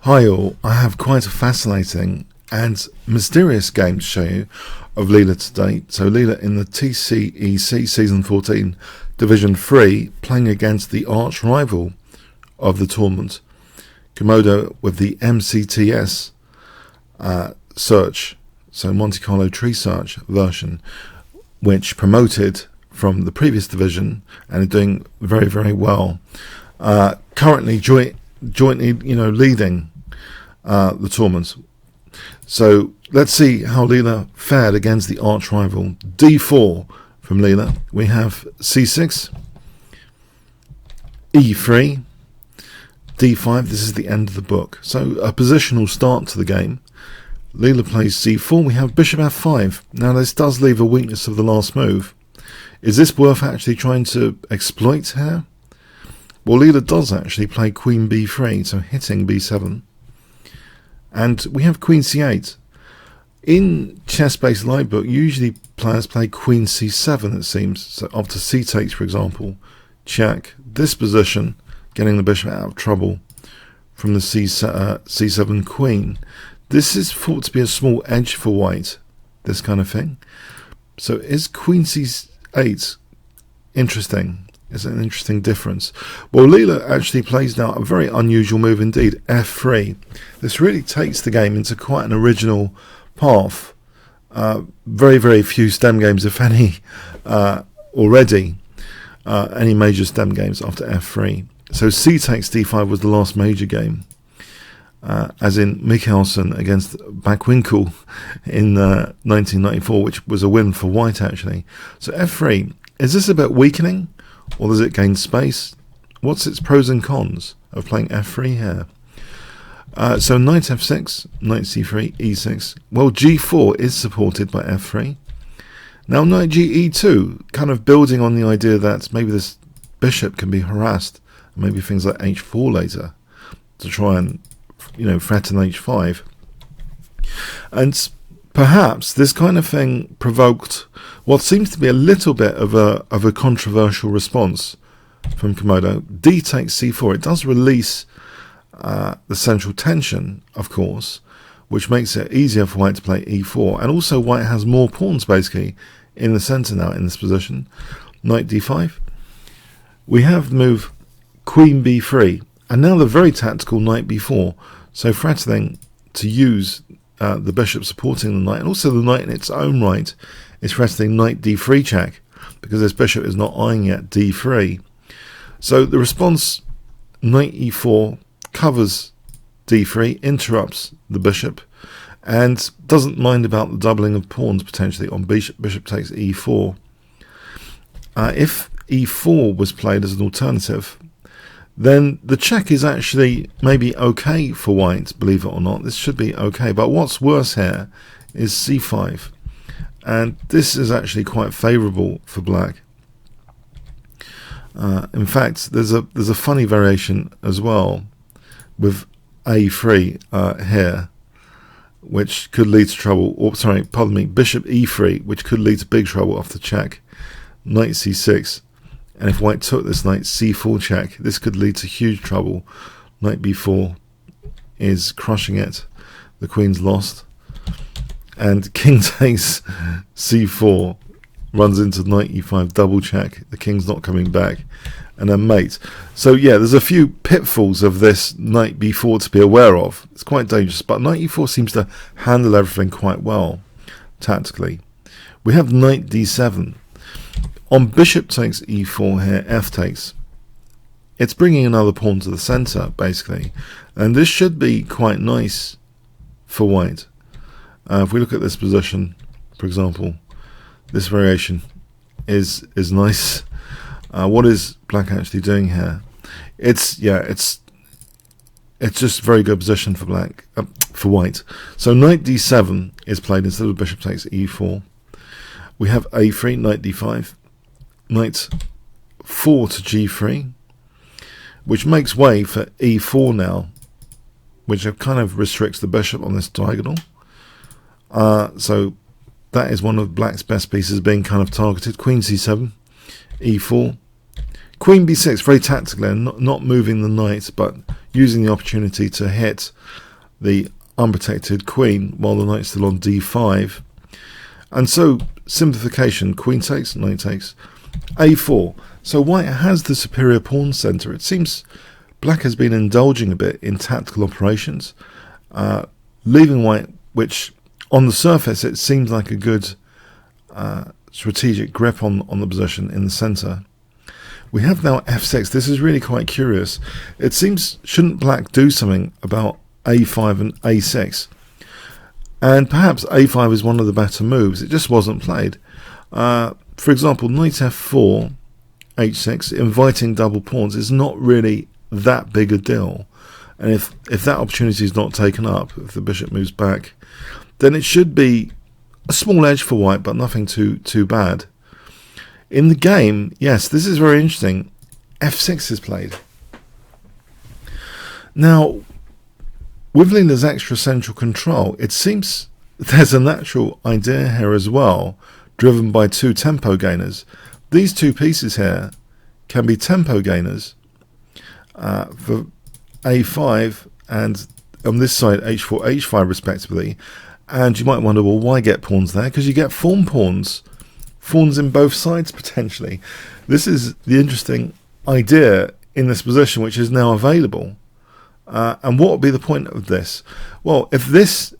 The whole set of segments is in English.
Hi all, I have quite a fascinating and mysterious game to show you of Leela today. So Leela in the TCEC Season 14 Division 3 playing against the arch rival of the tournament, Komodo, with the MCTS search, so Monte Carlo tree search version, which promoted from the previous division and is doing very, very well. Currently jointly, leading the tournament. So let's see how Leela fared against the arch rival. D4 from Leela. We have C6, E3, D5. This is the end of the book. So a positional start to the game. Leela plays C4. We have Bishop F5. Now this does leave a weakness of the last move. Is this worth actually trying to exploit here? Well, Leela does actually play Queen B3, so hitting B7. And we have Queen C8. In chess-based live book, usually players play Queen C7, it seems. So after C takes, for example, check. This position, getting the bishop out of trouble from the C7 queen. This is thought to be a small edge for white, this kind of thing. So is Queen C8 interesting? Is it an interesting difference? Well, Leela actually plays now a very unusual move indeed, F3. This really takes the game into quite an original path. Very, very few stem games, if any, already. Any major stem games after F3. So C takes D5 was the last major game, as in Mikkelsen against Backwinkel in 1994, which was a win for white actually. So F3, is this a bit weakening? Or does it gain space? What's its pros and cons of playing F3 here? So knight F6, knight C3, E6. Well, G4 is supported by F3. Now knight GE2, kind of building on the idea that maybe this bishop can be harassed. Maybe things like H4 later to try and, threaten H5. And perhaps this kind of thing provoked what seems to be a little bit of a controversial response from Komodo. D takes C4. It does release the central tension, of course, which makes it easier for white to play E4. And also white has more pawns basically in the centre now in this position. Knight D5. We have the move Queen B3. And now the very tactical Knight B4. So threatening to use the bishop supporting the knight, and also the knight in its own right is threatening knight D3 check, because this bishop is not eyeing yet D3. So the response, knight E4, covers D3, interrupts the bishop, and doesn't mind about the doubling of pawns potentially on bishop takes E4. If E4 was played as an alternative, then the check is actually maybe okay for white, believe it or not. This should be okay. But what's worse here is C5. And this is actually quite favourable for black. In fact, there's a funny variation as well with A3 here, which could lead to trouble. Or, sorry, pardon me, bishop E3, which could lead to big trouble off the check. Knight C6. And if white took this knight C4 check, this could lead to huge trouble. Knight B4 is crushing it. The queen's lost. And king takes C4, runs into knight E5 double check. The king's not coming back. And then mate. So yeah, there's a few pitfalls of this knight B4 to be aware of. It's quite dangerous. But knight E4 seems to handle everything quite well, tactically. We have knight D7. On bishop takes E4 here, F takes. It's bringing another pawn to the centre, basically. And this should be quite nice for white. If we look at this position, for example, this variation is nice. What is black actually doing here? It's just a very good position for black, for white. So knight D7 is played instead of bishop takes E4. We have A3, knight D5. Knight 4 to G3, which makes way for E4 now, which kind of restricts the bishop on this diagonal. So that is one of black's best pieces being kind of targeted. Queen C7, E4, Queen B6, very tactically, and not moving the knight, but using the opportunity to hit the unprotected queen while the knight's still on d5. And so simplification, queen takes, knight takes, a4. So white has the superior pawn center. It seems black has been indulging a bit in tactical operations, leaving white, which on the surface it seems like a good strategic grip on the position in the center. We have now f6. This is really quite curious. It seems, shouldn't black do something about a5 and a6? And perhaps a5 is one of the better moves. It just wasn't played. For example, knight f4, h6, inviting double pawns is not really that big a deal. And if that opportunity is not taken up, if the bishop moves back, then it should be a small edge for white, but nothing too bad. In the game, yes, this is very interesting. f6 is played. Now, with Leela's extra central control, it seems there's a natural idea here as well, driven by two tempo gainers. These two pieces here can be tempo gainers for a5 and on this side h4, h5 respectively. And you might wonder, well, why get pawns there? Because you get fawn pawns in both sides potentially. This is the interesting idea in this position which is now available. And what would be the point of this? Well, if this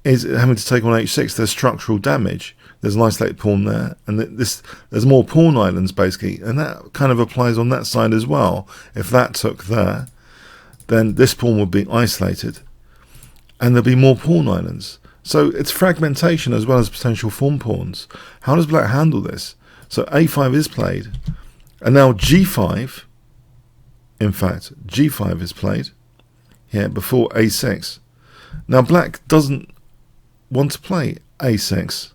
is having to take on h6, there's structural damage. There's an isolated pawn there, and there's more pawn islands basically, and that kind of applies on that side as well. If that took there, then this pawn would be isolated, and there'll be more pawn islands. So it's fragmentation as well as potential fawn pawns. How does black handle this? So a5 is played, and now g5. In fact, g5 is played here before a6. Now black doesn't want to play a6,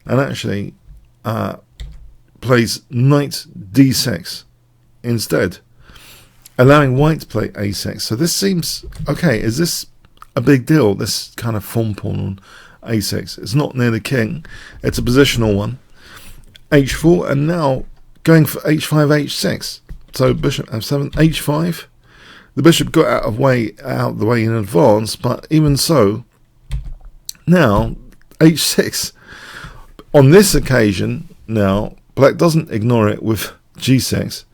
and actually plays knight d6 instead, allowing white to play a6. So this seems okay. Is this a big deal, this kind of fawn pawn on a6? It's not near the king, it's a positional one. h4, and now going for h5, h6. So bishop f7, h5. The bishop got out of the way in advance, but even so, now h6. On this occasion, now black doesn't ignore it with g6.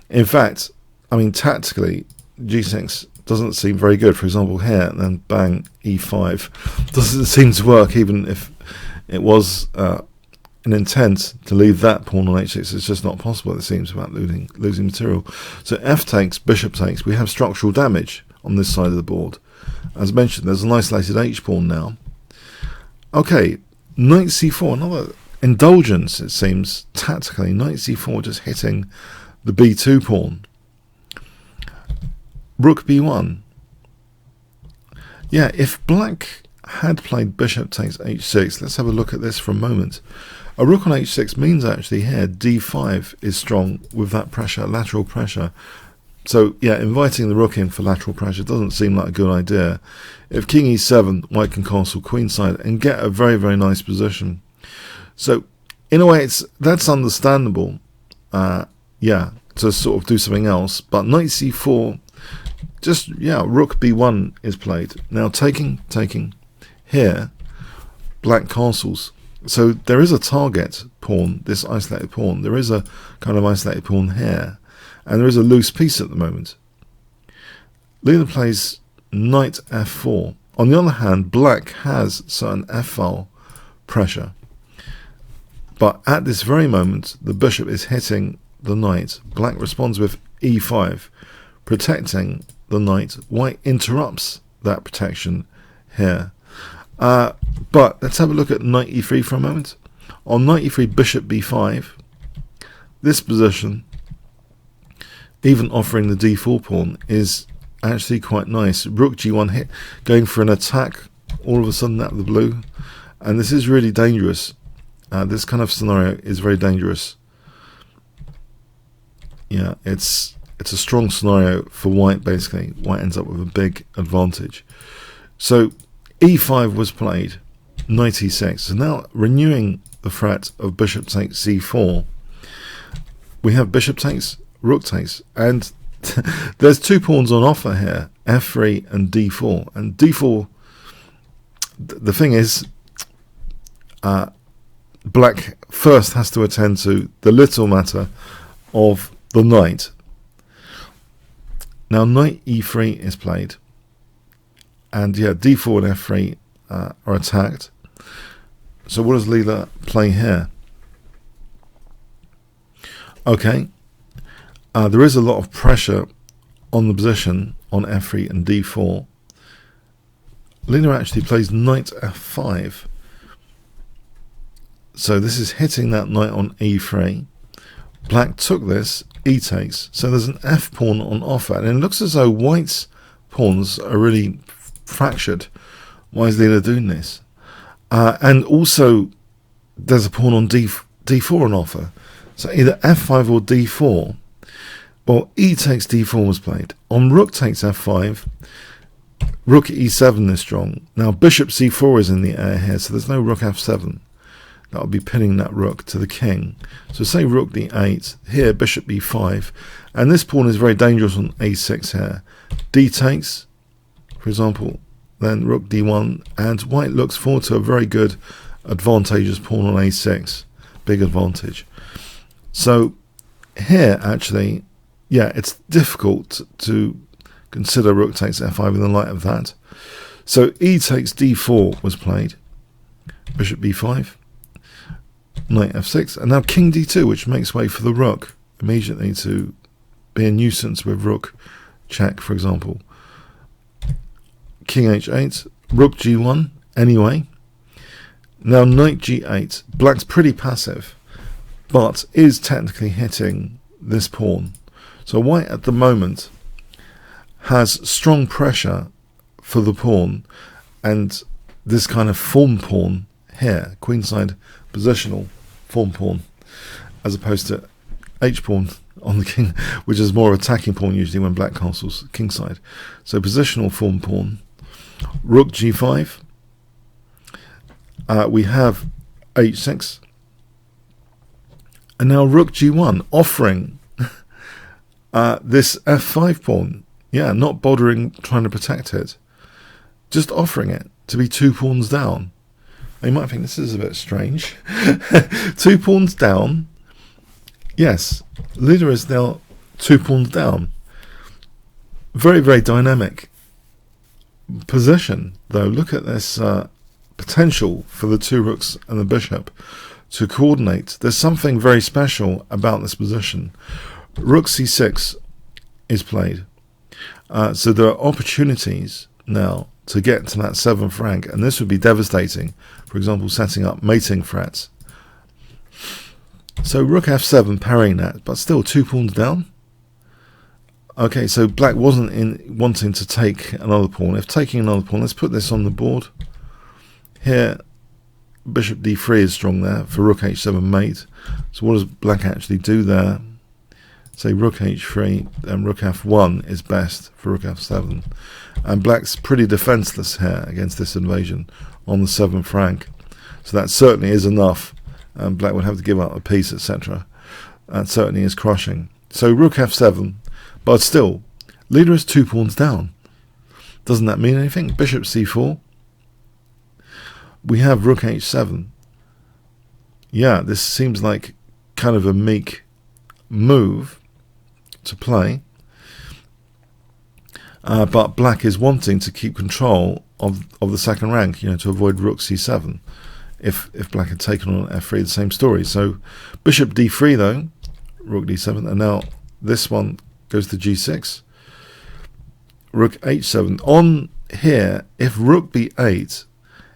In fact, I mean tactically, g6 doesn't seem very good. For example, here, and then bang, e5 doesn't seem to work, even if it was an intent to leave that pawn on h6. It's just not possible, it seems, without losing material. So f takes, bishop takes. We have structural damage on this side of the board. As mentioned, there's an isolated h pawn now. Okay, knight c4, another indulgence, it seems, tactically. Knight c4 just hitting the b2 pawn. Rook b1. Yeah, if black had played bishop takes h6, let's have a look at this for a moment. A rook on h6 means actually here d5 is strong with that pressure, lateral pressure. So yeah, inviting the rook in for lateral pressure doesn't seem like a good idea. If king e7, white can castle queenside and get a very, very nice position. So in a way, that's understandable. Yeah, to sort of do something else. But knight c4, just yeah, rook b1 is played. Now taking here, black castles. So there is a target pawn, this isolated pawn. There is a kind of isolated pawn here, and there is a loose piece at the moment. Leela plays knight f4. On the other hand, black has certain f-file pressure, but at this very moment, the bishop is hitting the knight. Black responds with e5, protecting the knight. White interrupts that protection here. But let's have a look at knight e3 for a moment. On knight e3, bishop b5, this position, even offering the d4 pawn, is actually quite nice. Rook g1 hit, going for an attack all of a sudden out of the blue, and this is really dangerous. This kind of scenario is very dangerous. Yeah, it's a strong scenario for white. Basically, white ends up with a big advantage. So e5 was played, knight e6. So now renewing the threat of bishop takes c4, we have bishop takes, rook takes, and there's 2 pawns on offer here, f3 and d4. And d4, the thing is, black first has to attend to the little matter of the knight. Now knight e3 is played, and yeah, d4 and f3 are attacked. So what does Leela play here? Okay, there is a lot of pressure on the position on f3 and d4. Leela actually plays knight f5. So this is hitting that knight on e3. Black took this, e takes. So there's an f pawn on offer. And it looks as though white's pawns are really fractured. Why is Leela doing this? And also, there's a pawn on d4 on offer. So either f5 or d4. Well, e takes d4 was played. On rook takes f5, rook e7 is strong. Now bishop c4 is in the air here, so there's no rook f7. That would be pinning that rook to the king. So say rook d8, here bishop b5, and this pawn is very dangerous on a6 here. D takes, for example, then rook d1, and white looks forward to a very good advantageous pawn on a6, big advantage. So here actually, yeah, it's difficult to consider rook takes f5 in the light of that. So e takes d4 was played, bishop b5, knight f6, and now king d2, which makes way for the rook immediately to be a nuisance with rook check, for example. King h8, rook g1 anyway. Now knight g8. Black's pretty passive, but is technically hitting this pawn. So white at the moment has strong pressure for the pawn, and this kind of form pawn here, queenside positional form pawn, as opposed to h pawn on the king, which is more attacking pawn usually when black castles kingside. So positional form pawn, rook g5. We have h6, and now rook g1, offering this f5 pawn. Yeah, not bothering trying to protect it, just offering it to be 2 pawns down. You might think this is a bit strange. 2 pawns down. Yes, Leela is now 2 pawns down. Very, very dynamic position, though. Look at this potential for the 2 rooks and the bishop to coordinate. There's something very special about this position. Rook c6 is played. So there are opportunities now to get to that 7th rank, and this would be devastating. For example, setting up mating threats. So rook f7 parrying that, but still 2 pawns down. Okay, so black wasn't wanting to take another pawn. If taking another pawn, let's put this on the board. Here, bishop d3 is strong there for rook h7 mate. So what does black actually do there? Say rook h3, and rook f1 is best for rook f7. And black's pretty defenseless here against this invasion on the 7th rank. So that certainly is enough. And black would have to give up a piece, etc. That certainly is crushing. So rook f7, but still, Leela is 2 pawns down. Doesn't that mean anything? Bishop c4. We have rook h7. Yeah, this seems like kind of a meek move to play. But black is wanting to keep control of the 2nd rank, to avoid rook c7. If black had taken on f3, the same story. So bishop d3 though, rook d7, and now this one goes to g6. Rook h7. On here, if rook b8,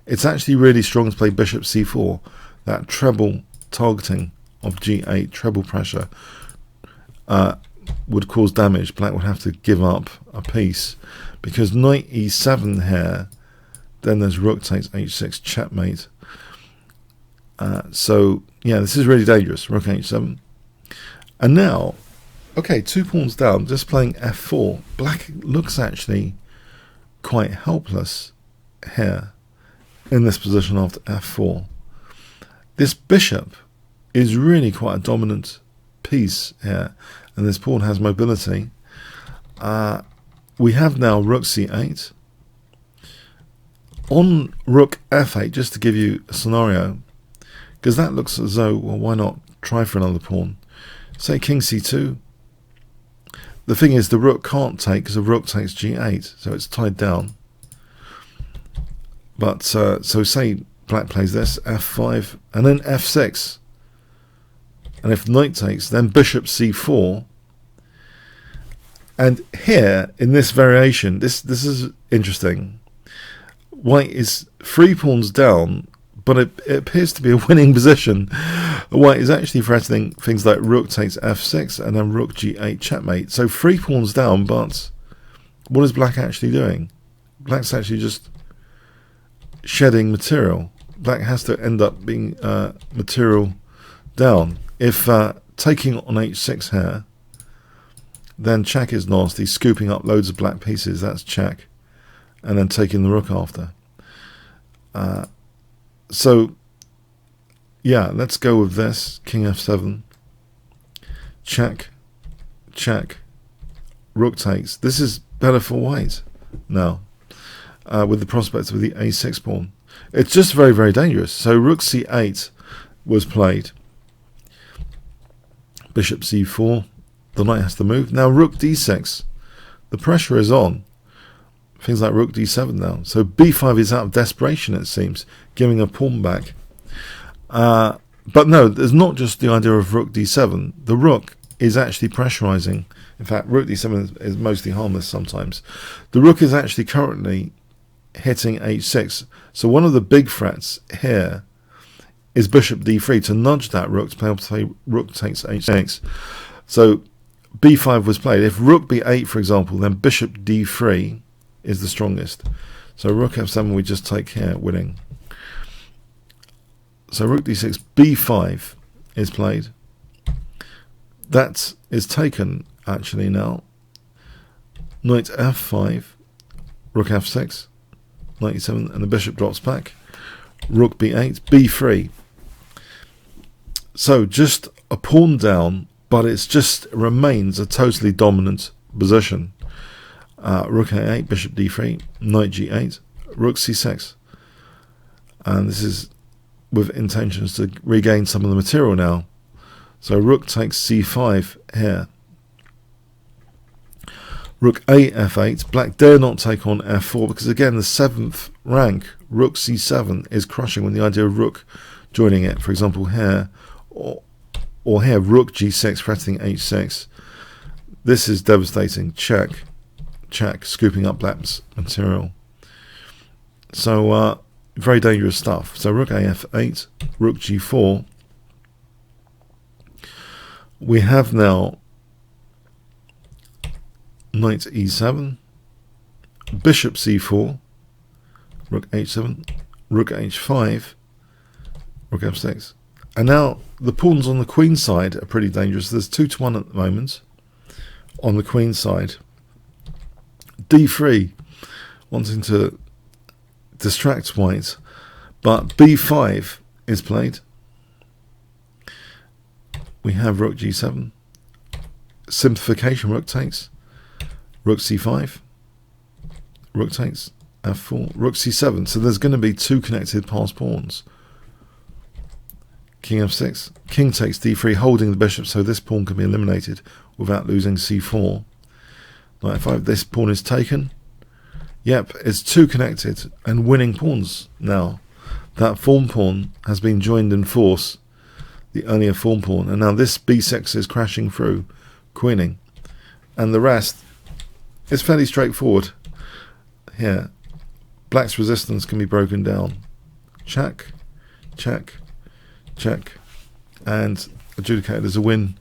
it's actually really strong to play bishop c4. That treble targeting of g8, treble pressure, would cause damage. Black would have to give up a piece, because knight e7 here, then there's rook takes h6, checkmate. So yeah, this is really dangerous. Rook h7, and now, okay, 2 pawns down, just playing f4. Black looks actually quite helpless here in this position after f4. This bishop is really quite a dominant piece here, and this pawn has mobility. we have now rook c8. On rook f8, just to give you a scenario, because that looks as though, well, why not try for another pawn? Say king c2. The thing is, the rook can't take because the rook takes g8, so it's tied down. But so say black plays this, f5, and then f6. And if knight takes, then bishop c4. And here, in this variation, this is interesting. White is 3 pawns down, but it appears to be a winning position. White is actually threatening things like rook takes f6 and then rook g8 checkmate. So 3 pawns down, but what is black actually doing? Black's actually just shedding material. Black has to end up being material down. If taking on h6 here, then check is nasty, scooping up loads of black pieces, that's check. And then taking the rook after. So, yeah, let's go with this. King f7. Check. Check. Rook takes. This is better for white now. With the prospects of the a6 pawn. It's just very, very dangerous. So rook c8 was played. Bishop c4. The knight has to move. Now rook d6. The pressure is on. Things like rook d7 now. So b5 is out of desperation, it seems, giving a pawn back. But no, there's not just the idea of rook d7. The rook is actually pressurizing. In fact, rook d7 is mostly harmless sometimes. The rook is actually currently hitting h6. So one of the big threats here is bishop d3 to nudge that rook to play rook takes h6. So b5 was played. If rook b8, for example, then bishop d3 is the strongest. So rook f7 we just take here, winning. So rook d6, b5 is played. That is taken actually now. Knight f5, rook f6, knight e7, and the bishop drops back. Rook b8, b3. So just a pawn down, but it remains a totally dominant position. Rook a8, bishop d3, knight g8, rook c6. And this is with intentions to regain some of the material now. So rook takes c5 here. Rook a f8. Black dare not take on f4 because, again, the 7th rank, rook c7, is crushing when the idea of rook joining it. For example, here, or here, rook g6, threatening h6. This is devastating. Check. Check, scooping up black's material. So very dangerous stuff. So rook af8, rook g4. We have now knight e7, bishop c4, rook h7, rook h5, rook f6. And now the pawns on the queen side are pretty dangerous. There's 2-1 at the moment on the queen side. d3 wanting to distract white, but b5 is played. We have rook g7, simplification, rook takes, rook c5, rook takes, f4, rook c7. So there's going to be 2 connected passed pawns. King f6, king takes d3, holding the bishop so this pawn can be eliminated without losing c4. Knight f5, this pawn is taken. Yep, it's 2 connected and winning pawns now. That form pawn has been joined in force, the earlier form pawn, and now this b6 is crashing through, queening. And the rest is fairly straightforward. Here, black's resistance can be broken down. Check, check, check, and adjudicated as a win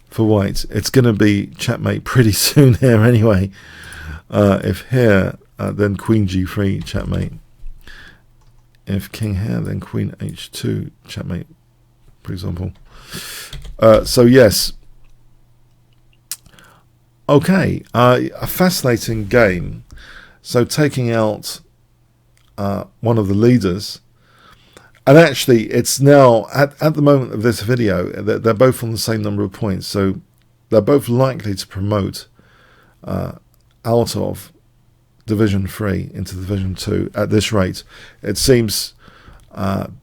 for white. It's going to be checkmate pretty soon here anyway. If here, then queen g3, checkmate. If king here, then queen h2, checkmate, for example. So yes. Okay, a fascinating game. So taking out one of the leaders. And actually, it's now, at the moment of this video, they're both on the same number of points. So they're both likely to promote out of Division 3 into Division 2 at this rate. It seems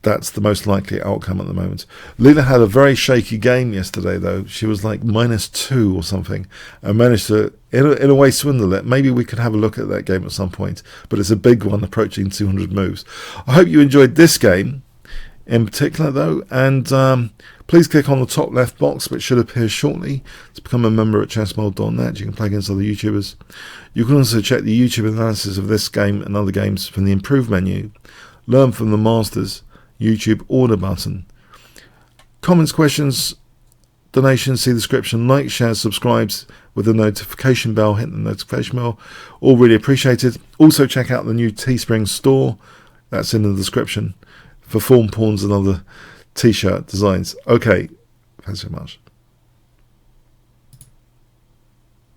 that's the most likely outcome at the moment. Leela had a very shaky game yesterday, though. She was like -2 or something, and managed to, in a way, swindle it. Maybe we could have a look at that game at some point, but it's a big one, approaching 200 moves. I hope you enjoyed this game in particular, though, and please click on the top left box, which should appear shortly, to become a member at chessmold.net. You can play against other YouTubers. You can also check the YouTube analysis of this game and other games from the Improve menu. Learn from the Masters YouTube order button. Comments, questions, donations, see the description. Like, share, subscribes with the notification bell. Hit the notification bell. All really appreciated. Also check out the new Teespring store. That's in the description for form pawns and other t-shirt designs. Okay, thanks so much.